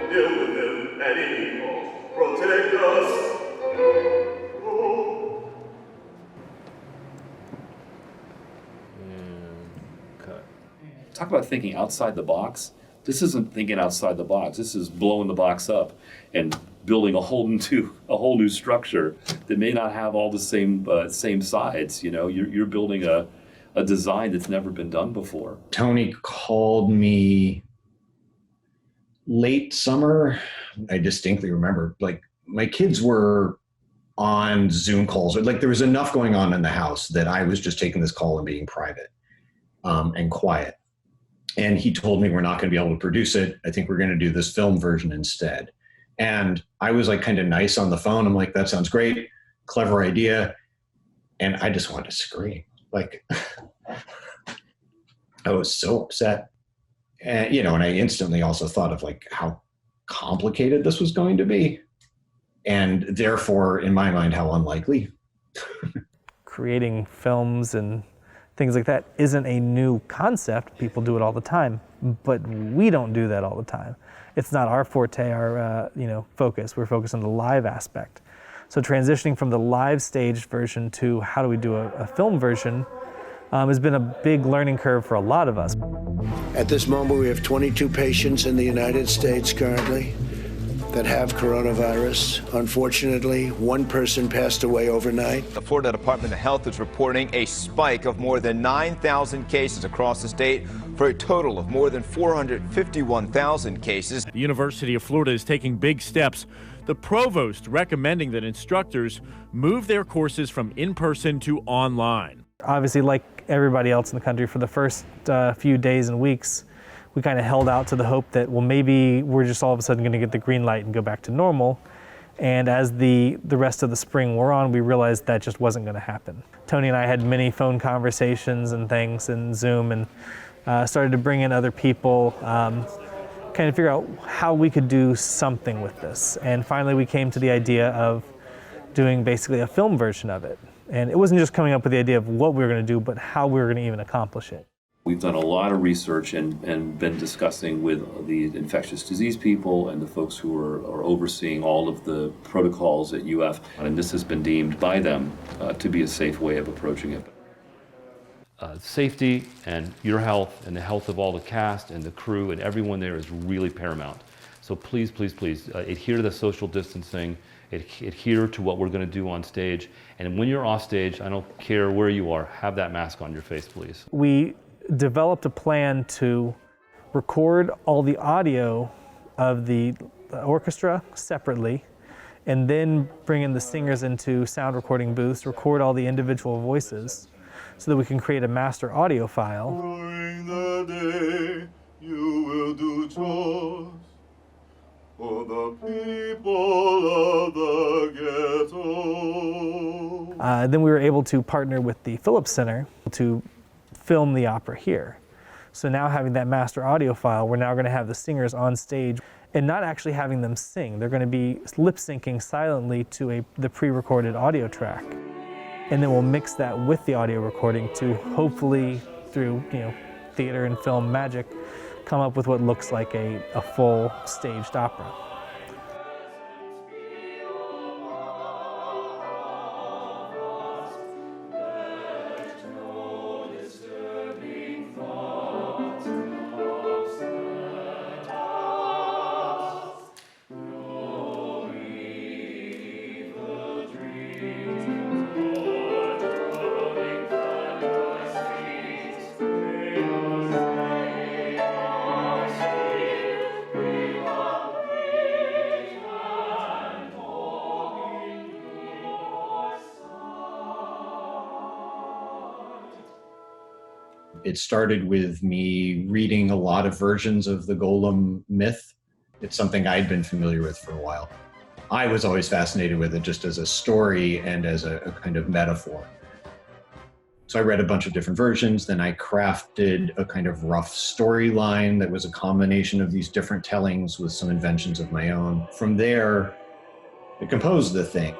deal with them at any cost. Protect us. Talk about thinking outside the box. This isn't thinking outside the box. This is blowing the box up and building a whole new structure that may not have all the same sides. You know, you're building a design that's never been done before. Tony called me late summer. I distinctly remember, like, my kids were on Zoom calls. Like, there was enough going on in the house that I was just taking this call and being private and quiet. And he told me, we're not going to be able to produce it. I think we're going to do this film version instead. And I was like kind of nice on the phone. I'm like, that sounds great. Clever idea. And I just wanted to scream. Like, I was so upset. And, you know, and I instantly also thought of like how complicated this was going to be. And therefore, in my mind, how unlikely. Creating films and things like that isn't a new concept. People do it all the time, but we don't do that all the time. It's not our forte, our focus. We're focused on the live aspect. So transitioning from the live stage version to how do we do a film version has been a big learning curve for a lot of us. At this moment, we have 22 patients in the United States currently that have coronavirus. Unfortunately, one person passed away overnight. The Florida Department of Health is reporting a spike of more than 9,000 cases across the state for a total of more than 451,000 cases. The University of Florida is taking big steps. The provost recommending that instructors move their courses from in-person to online. Obviously, like everybody else in the country, for the first few days and weeks, we kind of held out to the hope that, well, maybe we're just all of a sudden going to get the green light and go back to normal. And as the rest of the spring wore on, we realized that just wasn't going to happen. Tony and I had many phone conversations and things in Zoom, and started to bring in other people, kind of figure out how we could do something with this. And finally, we came to the idea of doing basically a film version of it. And it wasn't just coming up with the idea of what we were going to do, but how we were going to even accomplish it. We've done a lot of research and been discussing with the infectious disease people and the folks who are overseeing all of the protocols at UF. And this has been deemed by them to be a safe way of approaching it. Safety and your health and the health of all the cast and the crew and everyone there is really paramount. So please, please, please adhere to the social distancing, adhere to what we're going to do on stage. And when you're off stage, I don't care where you are, have that mask on your face, please. We developed a plan to record all the audio of the orchestra separately, and then bring in the singers into sound recording booths, record all the individual voices, so that we can create a master audio file. During the day, you will do chores for the people of the ghetto. Then we were able to partner with the Phillips Center to film the opera here. So now having that master audio file, we're now going to have the singers on stage and not actually having them sing. They're going to be lip syncing silently to the pre-recorded audio track. And then we'll mix that with the audio recording to hopefully, through theater and film magic, come up with what looks like a full staged opera. It started with me reading a lot of versions of the Golem myth. It's something I'd been familiar with for a while. I was always fascinated with it just as a story and as a kind of metaphor. So I read a bunch of different versions, then I crafted a kind of rough storyline that was a combination of these different tellings with some inventions of my own. From there, I composed the thing.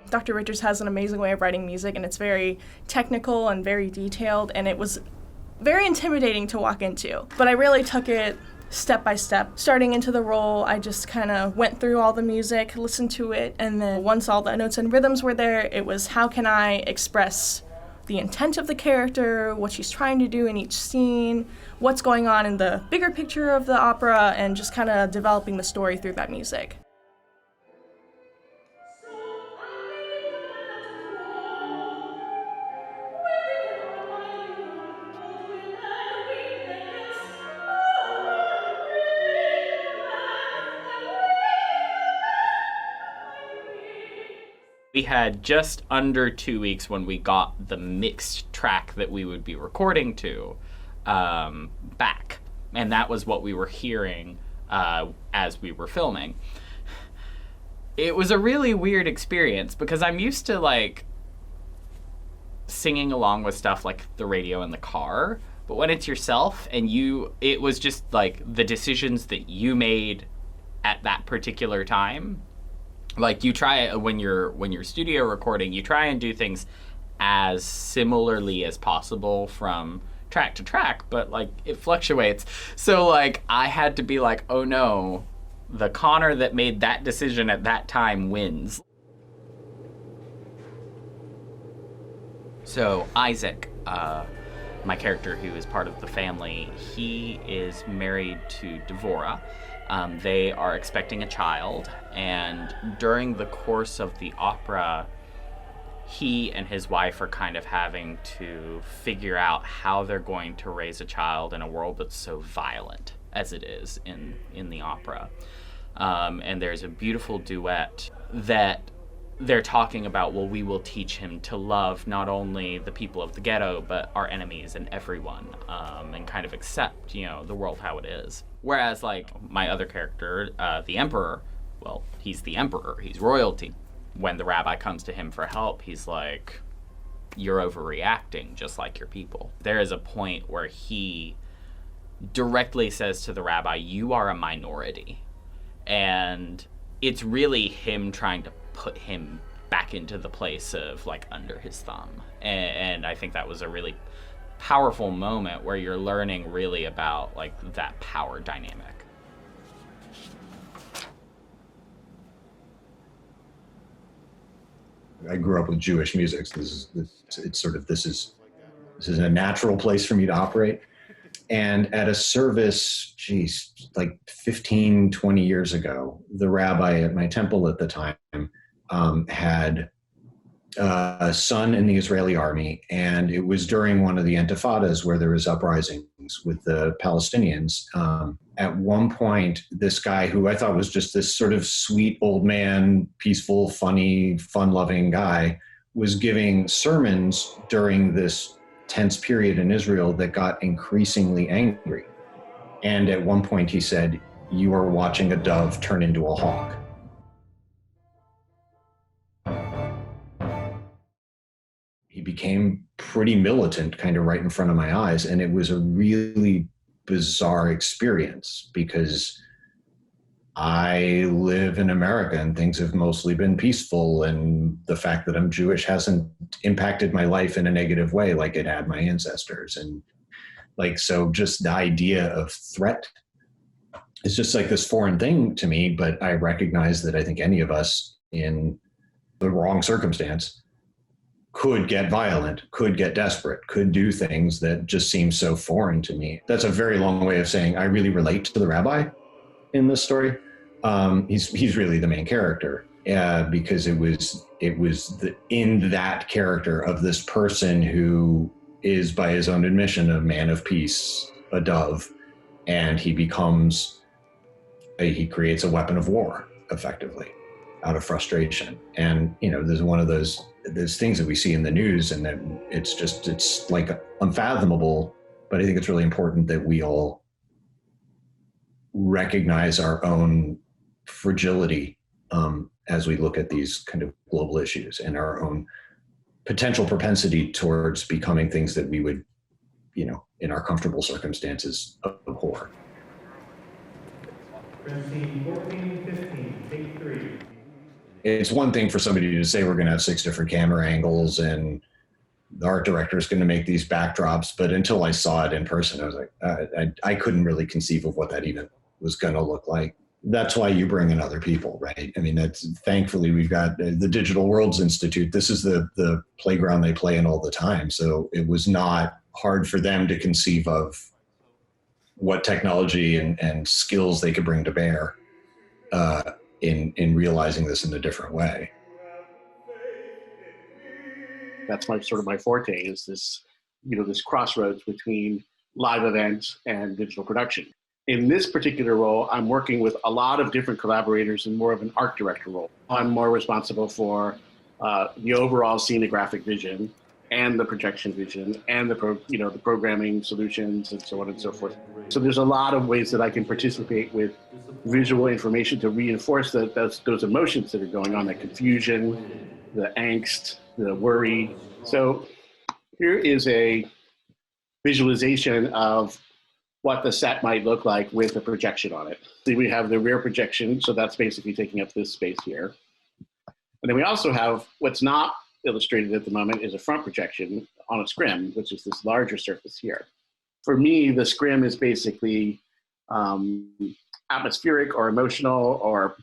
Dr. Richards has an amazing way of writing music, and it's very technical and very detailed, and it was very intimidating to walk into. But I really took it step by step. Starting into the role, I just kind of went through all the music, listened to it, and then once all the notes and rhythms were there, it was how can I express the intent of the character, what she's trying to do in each scene, what's going on in the bigger picture of the opera, and just kind of developing the story through that music. We had just under 2 weeks when we got the mixed track that we would be recording to back. And that was what we were hearing as we were filming. It was a really weird experience because I'm used to like singing along with stuff like the radio in the car. But when it's yourself and it was just like the decisions that you made at that particular time. Like you try when you're studio recording, you try and do things as similarly as possible from track to track, but like it fluctuates. So like I had to be like, oh no, the Connor that made that decision at that time wins. So Isaac, my character who is part of the family, he is married to Devora. They are expecting a child, and during the course of the opera, he and his wife are kind of having to figure out how they're going to raise a child in a world that's so violent as it is in the opera. And there's a beautiful duet that they're talking about, well, we will teach him to love not only the people of the ghetto, but our enemies and everyone, and kind of accept, the world how it is. Whereas, like, my other character, the Emperor, well, he's the Emperor, he's royalty. When the rabbi comes to him for help, he's like, you're overreacting just like your people. There is a point where he directly says to the rabbi, you are a minority. And it's really him trying to put him back into the place of, like, under his thumb. And I think that was a really powerful moment where you're learning really about like that power dynamic. I grew up with Jewish music. So this is a natural place for me to operate. And at a service, like 15, 20 years ago, the rabbi at my temple at the time had a son in the Israeli army, and it was during one of the intifadas where there was uprisings with the Palestinians. At one point, this guy who I thought was just this sort of sweet old man, peaceful, funny, fun-loving guy, was giving sermons during this tense period in Israel that got increasingly angry. And at one point he said, "You are watching a dove turn into a hawk." He became pretty militant kind of right in front of my eyes. And it was a really bizarre experience because I live in America and things have mostly been peaceful. And the fact that I'm Jewish hasn't impacted my life in a negative way like it had my ancestors. And like, so just the idea of threat is just like this foreign thing to me. But I recognize that I think any of us in the wrong circumstance could get violent, could get desperate, could do things that just seem so foreign to me. That's a very long way of saying I really relate to the rabbi in this story. He's really the main character because it was in that character of this person who is, by his own admission, a man of peace, a dove, and he creates a weapon of war effectively out of frustration. And there's one of those things that we see in the news, and that it's like unfathomable, but I think it's really important that we all recognize our own fragility as we look at these kind of global issues and our own potential propensity towards becoming things that we would, in our comfortable circumstances, abhor. 14, 15, take 3. It's one thing for somebody to say we're going to have 6 different camera angles and the art director is going to make these backdrops. But until I saw it in person, I was like, I couldn't really conceive of what that even was going to look like. That's why you bring in other people, right? I mean, thankfully we've got the Digital Worlds Institute. This is the playground they play in all the time. So it was not hard for them to conceive of what technology and skills they could bring to bear in realizing this in a different way. That's my forte, is this, this crossroads between live events and digital production. In this particular role, I'm working with a lot of different collaborators in more of an art director role. I'm more responsible for the overall scenographic vision and the projection vision and the programming solutions and so on and so forth. So there's a lot of ways that I can participate with visual information to reinforce those emotions that are going on, the confusion, the angst, the worry. So here is a visualization of what the set might look like with a projection on it. So we have the rear projection, so that's basically taking up this space here. And then we also have, what's not illustrated at the moment, is a front projection on a scrim, which is this larger surface here. For me, the scrim is basically atmospheric or emotional or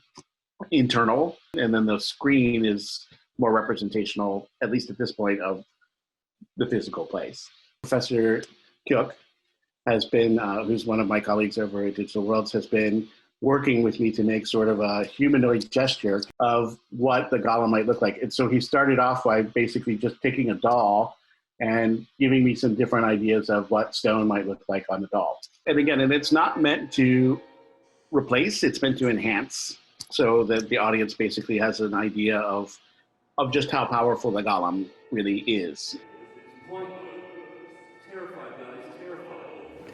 internal, and then the screen is more representational, at least at this point, of the physical place. Professor Kyuk has been, who's one of my colleagues over at Digital Worlds, has been working with me to make sort of a humanoid gesture of what the golem might look like. And so he started off by basically just taking a doll and giving me some different ideas of what stone might look like on the doll. And again, it's not meant to replace, it's meant to enhance, so that the audience basically has an idea of just how powerful the golem really is.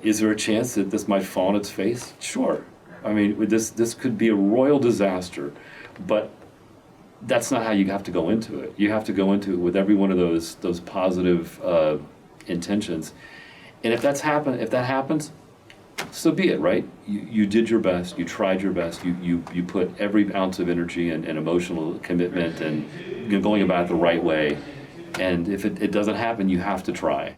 Is there a chance that this might fall on its face? Sure. I mean, this could be a royal disaster, but that's not how you have to go into it. You have to go into it with every one of those positive intentions. And if that happens, so be it, right? You did your best, you tried your best, you put every ounce of energy and emotional commitment and going about it the right way. And if it doesn't happen, you have to try.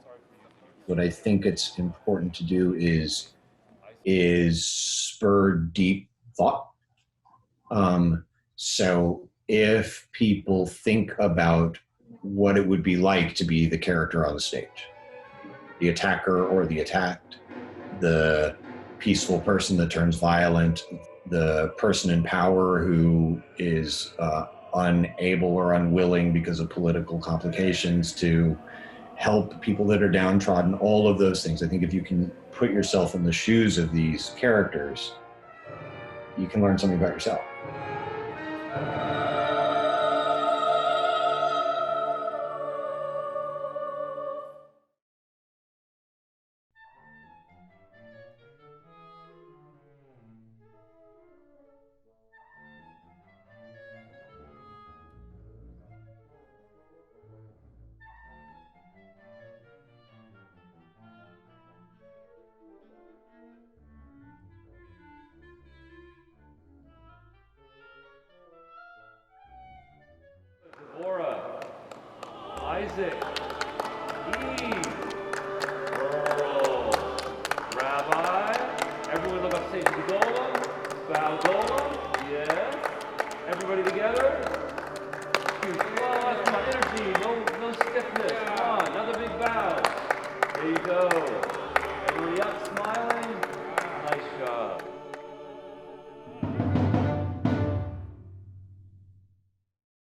What I think it's important to do is spur deep thought. So if people think about what it would be like to be the character on the stage, the attacker or the attacked, the peaceful person that turns violent, the person in power who is unable or unwilling because of political complications to help people that are downtrodden, all of those things. I think if you can put yourself in the shoes of these characters, you can learn something about yourself. Isaac.